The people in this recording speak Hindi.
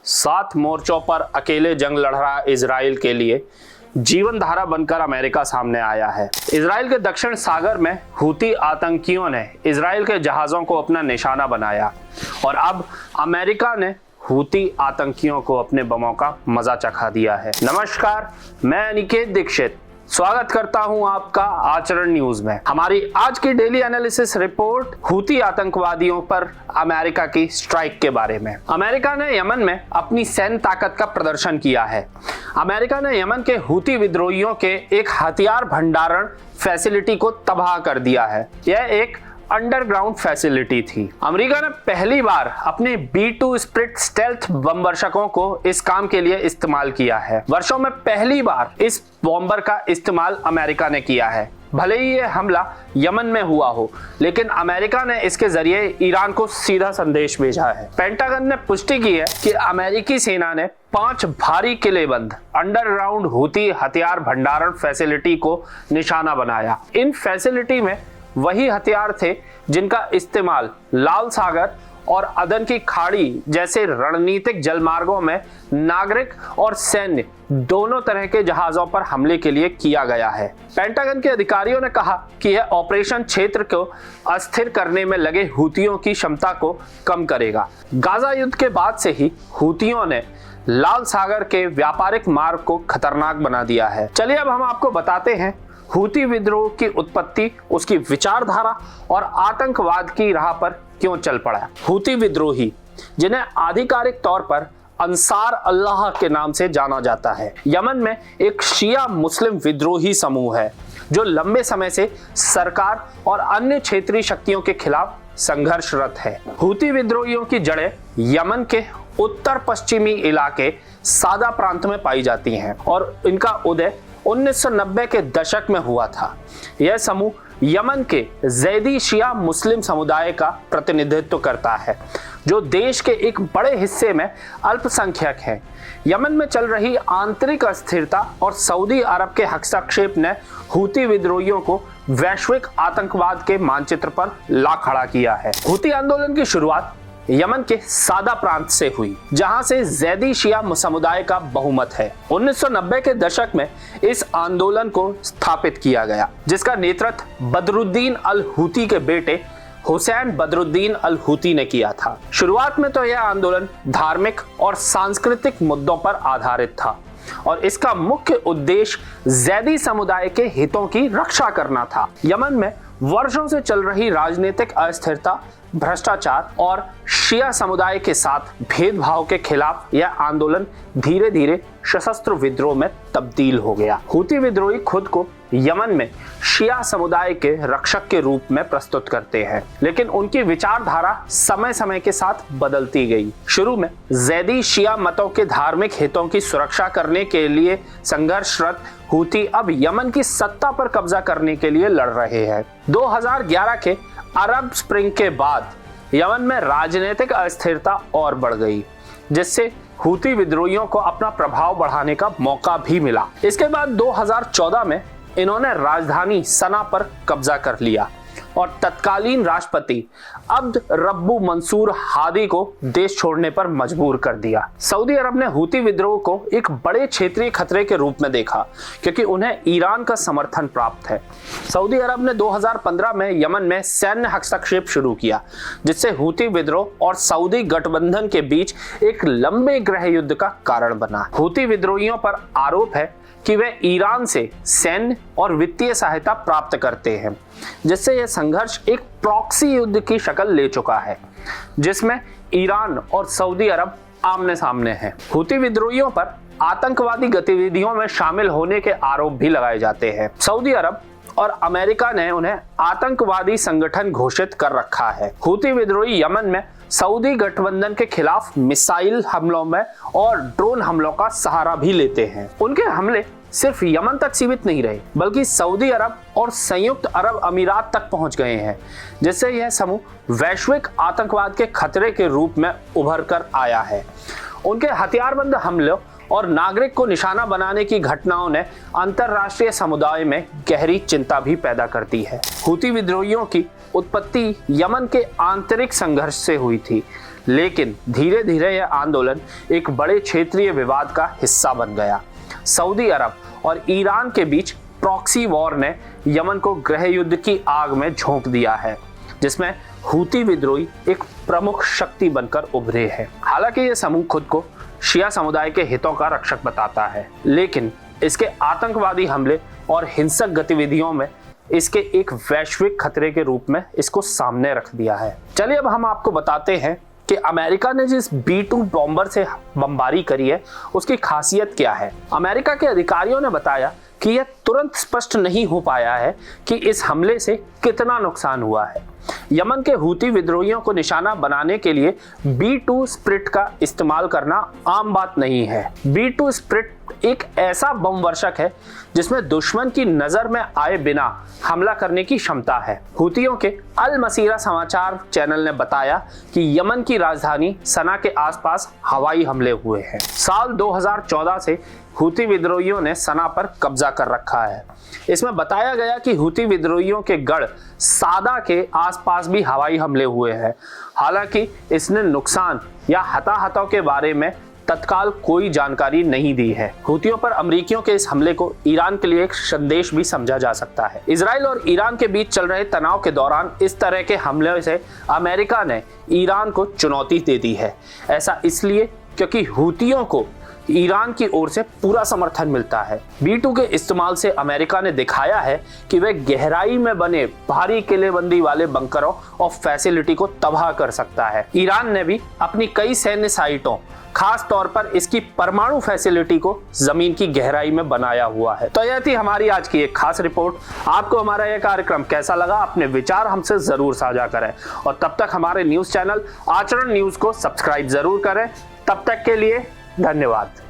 7 मोर्चों पर अकेले जंग लड़ रहा इजराइल के लिए जीवन धारा बनकर अमेरिका सामने आया है। इजराइल के दक्षिण सागर में हूती आतंकियों ने इजराइल के जहाजों को अपना निशाना बनाया और अब अमेरिका ने हूती आतंकियों को अपने बमों का मजा चखा दिया है। नमस्कार, मैं अनिकेत दीक्षित स्वागत करता हूं आपका आचरण न्यूज में। हमारी आज की डेली एनालिसिस रिपोर्ट हूती आतंकवादियों पर अमेरिका की स्ट्राइक के बारे में। अमेरिका ने यमन में अपनी सैन्य ताकत का प्रदर्शन किया है। अमेरिका ने यमन के हूती विद्रोहियों के एक हथियार भंडारण फैसिलिटी को तबाह कर दिया है। यह एक अंडरग्राउंड फैसिलिटी थी। अमेरिका ने पहली बार अपने B-2 स्प्लिट स्टेल्थ बमवर्षकों को इस काम के लिए इस्तेमाल किया है। वर्षों में पहली बार इस बॉम्बर का इस्तेमाल अमेरिका ने किया है। भले ही यह हमला यमन में हुआ हो, लेकिन अमेरिका ने इसके जरिए ईरान को सीधा संदेश भेजा है। पेंटागन ने पुष्टि की है कि अमेरिकी सेना ने 5 भारी किलेबंद अंडरग्राउंड हूती हथियार भंडारण फैसिलिटी को निशाना बनाया। इन फैसिलिटी में वही हथियार थे जिनका इस्तेमाल लाल सागर और अदन की खाड़ी जैसे रणनीतिक जलमार्गों में नागरिक और सैन्य दोनों तरह के जहाजों पर हमले के लिए किया गया है। पेंटागन के अधिकारियों ने कहा कि यह ऑपरेशन क्षेत्र को अस्थिर करने में लगे हूतियों की क्षमता को कम करेगा। गाजा युद्ध के बाद से ही हूतियों ने लाल सागर के व्यापारिक मार्ग को खतरनाक बना दिया है। चलिए अब हम आपको बताते हैं हूती विद्रोह की उत्पत्ति, उसकी विचारधारा और आतंकवाद की राह पर क्यों चल पड़ा। हूती विद्रोही, जिन्हें आधिकारिक तौर पर अंसार अल्लाह के नाम से जाना जाता है, यमन में एक शिया मुस्लिम विद्रोही समूह है जो लंबे समय से सरकार और अन्य क्षेत्रीय शक्तियों के खिलाफ संघर्षरत है। हूती विद्रोहियों की जड़ें यमन के उत्तर पश्चिमी इलाके सादा प्रांत में पाई जाती हैं और इनका उदय 1990 के दशक में हुआ था। यह समूह यमन के जैदी शिया मुस्लिम समुदाय का प्रतिनिधित्व करता है जो देश के एक बड़े हिस्से में अल्पसंख्यक हैं। यमन में चल रही आंतरिक अस्थिरता और सऊदी अरब के हस्तक्षेप ने हूती विद्रोहियों को वैश्विक आतंकवाद के मानचित्र पर ला खड़ा किया है। हूती आंदोलन की शुरुआत यमन के सादा प्रांत से हुई, जहां से जैदी शिया समुदाय का बहुमत है। 1990 के दशक में इस आंदोलन को स्थापित किया गया, जिसका नेतृत्व बदरुद्दीन अल हूती के बेटे हुसैन बदरुद्दीन अल हूती ने किया था। शुरुआत में तो यह आंदोलन धार्मिक और सांस्कृतिक मुद्दों पर आधारित था और इसका मुख्य उद्देश्य जैदी समुदाय के हितों की रक्षा करना था। यमन में वर्षों से चल रही राजनीतिक अस्थिरता, भ्रष्टाचार और शिया समुदाय के साथ भेदभाव के खिलाफ यह आंदोलन धीरे धीरे सशस्त्र विद्रोह में तब्दील हो गया। हूती विद्रोही खुद को यमन में शिया समुदाय के रक्षक के रूप में प्रस्तुत करते हैं, लेकिन उनकी विचारधारा समय समय के साथ बदलती गई। शुरू में जैदी शिया मतों के धार्मिक हितों की सुरक्षा करने के लिए संघर्षरत हूती अब यमन की सत्ता पर कब्जा करने के लिए लड़ रहे हैं। 2011 के अरब स्प्रिंग के बाद यमन में राजनीतिक अस्थिरता और बढ़ गई, जिससे हूती विद्रोहियों को अपना प्रभाव बढ़ाने का मौका भी मिला। इसके बाद 2014 में इन्होंने राजधानी सना पर कब्जा कर लिया और तत्कालीन राष्ट्रपति अब्द रब्बू मंसूर हादी को देश छोड़ने पर मजबूर कर दिया। सऊदी अरब ने हूती विद्रोह को एक बड़े क्षेत्रीय खतरे के रूप में देखा, क्योंकि उन्हें ईरान का समर्थन प्राप्त है। सऊदी अरब ने 2015 में यमन में सैन्य हस्तक्षेप शुरू किया, जिससे हूती विद्रोह और सऊदी गठबंधन के बीच एक लंबे गृह युद्ध का कारण बना। हूती विद्रोहियों पर आरोप है कि वे ईरान से सैन्य और वित्तीय सहायता प्राप्त करते हैं, जिससे यह संघर्ष एक प्रॉक्सी युद्ध की शक्ल ले चुका है, जिसमें ईरान और सऊदी अरब आमने सामने हैं। हूती विद्रोहियों पर आतंकवादी गतिविधियों में शामिल होने के आरोप भी लगाए जाते हैं। सऊदी अरब और अमेरिका ने उन्हें आतंकवादी संगठन घोषित कर रखा है। हूती विद्रोही यमन में सऊदी गठबंधन के खिलाफ मिसाइल हमलों में और ड्रोन हमलों का सहारा भी लेते हैं। उनके हमले सिर्फ यमन तक सीमित नहीं रहे, बल्कि सऊदी अरब और संयुक्त अरब अमीरात तक पहुंच गए हैं, जिससे यह समूह वैश्विक आतंकवाद के खतरे के रूप में उभर कर आया है। उनके हथियारबंद हमलों और नागरिक को निशाना बनाने की घटनाओं ने अंतरराष्ट्रीय समुदाय में गहरी चिंता भी पैदा करती है। हूती विद्रोहियों की उत्पत्ति यमन के आंतरिक संघर्ष से हुई थी, लेकिन धीरे धीरे यह आंदोलन एक बड़े क्षेत्रीय विवाद का हिस्सा बन गया। सऊदी अरब और ईरान के बीच प्रॉक्सी वॉर ने यमन को गृह युद्ध की आग में झोंक दिया है, जिसमें हूती विद्रोही एक प्रमुख शक्ति बनकर उभरे हैं। हालांकि यह समूह खुद को शिया समुदाय के हितों का रक्षक बताता है, लेकिन इसके आतंकवादी हमले और हिंसक गतिविधियों में इसके एक वैश्विक खतरे के रूप में इसको सामने रख दिया है। चलिए अब हम आपको बताते हैं कि अमेरिका ने जिस B-2 बॉम्बर से बमबारी करी है उसकी खासियत क्या है। अमेरिका के अधिकारियों ने बताया कि यह तुरंत स्पष्ट नहीं हो पाया है कि इस हमले से कितना नुकसान हुआ है। यमन के हूती विद्रोहियों को निशाना बनाने के लिए B-2 स्प्रिट का इस्तेमाल करना आम बात नहीं है। B-2 स्प्रिट एक ऐसा बम वर्षक है जिसमें दुश्मन की नजर में आए बिना हमला करने की क्षमता है। हूतियों के अल मसीरा समाचार चैनल ने बताया कि यमन की राजधानी सना के आसपास हवाई हमले हुए हैं। साल 2014 से हूती विद्रोहियों ने सना पर कब्जा कर रखा है। इसमें बताया गया कि हूती विद्रोहियों के गढ़ सादा के आसपास भी हवाई हमले हुए हैं। हालांकि इसने नुकसान या हताहतों के बारे में तत्काल कोई जानकारी नहीं दी है। हूतियों पर अमेरिकियों के इस हमले को ईरान के लिए एक संदेश भी समझा जा सकता है। इजराइल और ईरान के बीच चल रहे तनाव के दौरान इस तरह के हमले से अमेरिका ने ईरान को चुनौती दे दी है। ऐसा इसलिए क्योंकि हूतियों को ईरान की ओर से पूरा समर्थन मिलता है। B-2 के इस्तेमाल से अमेरिका ने दिखाया है कि वह गहराई में बने भारी किलेबंदी वाले बंकरों और फैसिलिटी को तबाह कर सकता है। ईरान ने भी अपनी कई सैन्य साइटों, खास तौर पर इसकी परमाणु फैसिलिटी को जमीन की गहराई में बनाया हुआ है। तो यह थी हमारी आज की एक खास रिपोर्ट। आपको हमारा यह कार्यक्रम कैसा लगा, अपने विचार हमसे जरूर साझा करें और तब तक हमारे न्यूज चैनल आचरण न्यूज को सब्सक्राइब जरूर करें। तब तक के लिए धन्यवाद।